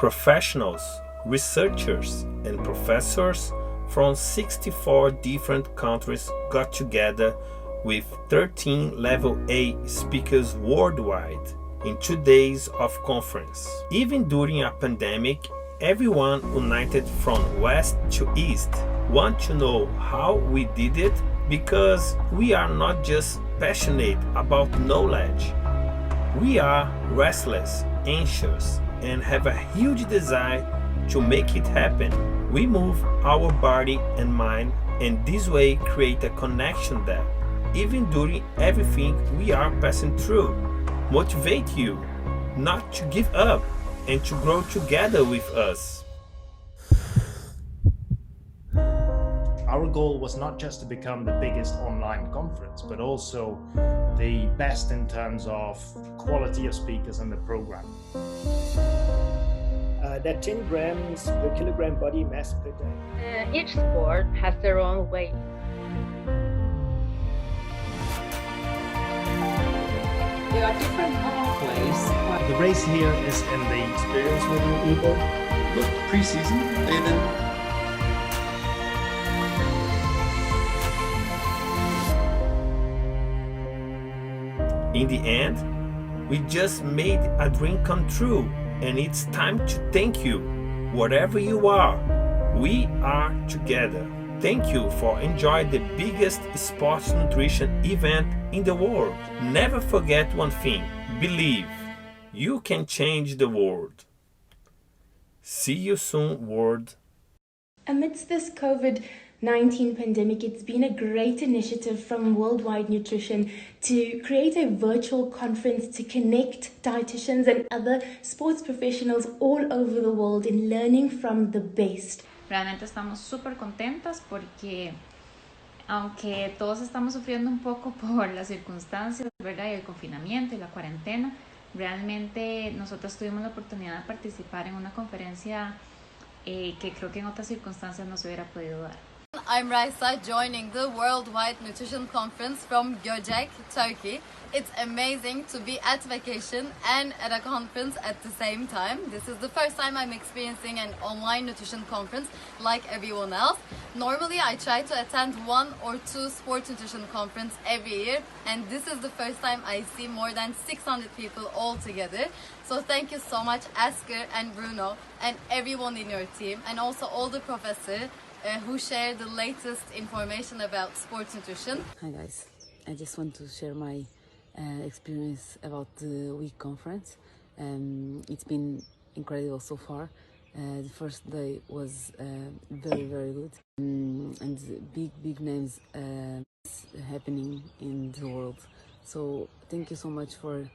Professionals, researchers, and professors from 64 different countries got together with 13 level A speakers worldwide in 2 days of conference. Even during a pandemic, everyone united from west to east. Want to know how we did it? Because we are not just passionate about knowledge. We are restless, anxious, and have a huge desire to make it happen. We move our body and mind, and this way create a connection that, even during everything we are passing through, motivate you not to give up and to grow together with us. Our goal was not just to become the biggest online conference, but also the best in terms of quality of speakers and the program. That 10 grams per kilogram body mass per day. Each sport has their own way. There are different pathways. The race here is in the experience with you people. Look, pre-season, and then In the end, we just made a dream come true, and it's time to thank you. Wherever you are, we are together. Thank you for enjoying the biggest sports nutrition event in the world. Never forget one thing: believe you can change the world. See you soon, world. Amidst this COVID-19 pandemic, it's been a great initiative from WorldwidE Nutrition to create a virtual conference to connect dietitians and other sports professionals all over the world in learning from the best. Realmente estamos súper contentas porque aunque todos estamos sufriendo un poco por las circunstancias, ¿verdad? Y el confinamiento y la cuarentena, realmente nosotros tuvimos la oportunidad de participar en una conferencia que creo que en otras circunstancias no se hubiera podido dar. I'm Raisa, joining the WorldwidE Nutrition Conference from Göcek, Turkey. It's amazing to be at vacation and at a conference at the same time. This is the first time I'm experiencing an online nutrition conference like everyone else. Normally I try to attend 1 or 2 sports nutrition conference every year, and this is the first time I see more than 600 people all together. So thank you so much, Asker and Bruno and everyone in your team, and also all the professors who share the latest information about sports nutrition. Hi guys, I just want to share my experience about the week conference. It's been incredible so far. The first day was very good, and big names happening in the world. So thank you so much for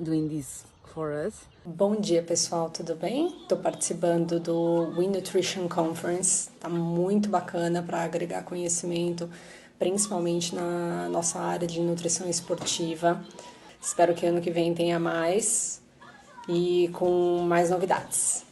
doing this for us. Bom dia, pessoal, tudo bem? Estou participando do We Nutrition Conference. Tá muito bacana para agregar conhecimento, principalmente na nossa área de nutrição esportiva. Espero que ano que vem tenha mais e com mais novidades.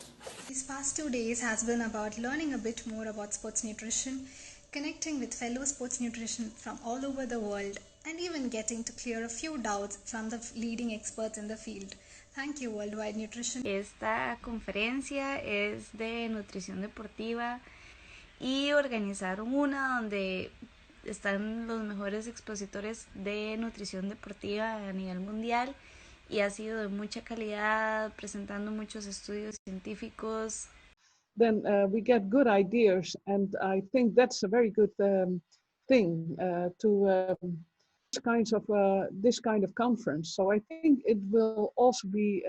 These past 2 days has been about learning a bit more about sports nutrition, connecting with fellow sports nutrition from all over the world, and even getting to clear a few doubts from the leading experts in the field. Thank you, WorldwidE Nutrition. Esta conferencia es de nutrición deportiva y organizaron una donde están los mejores expositores de nutrición deportiva a nivel mundial y ha sido de mucha calidad, presentando muchos estudios científicos. Then we get good ideas, and I think that's a very good thing to this kind of conference. So I think it will also be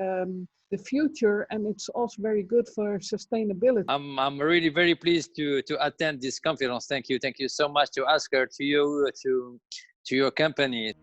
the future, and it's also very good for sustainability. I'm really very pleased to attend this conference. Thank you so much to Asker, to you, to your company.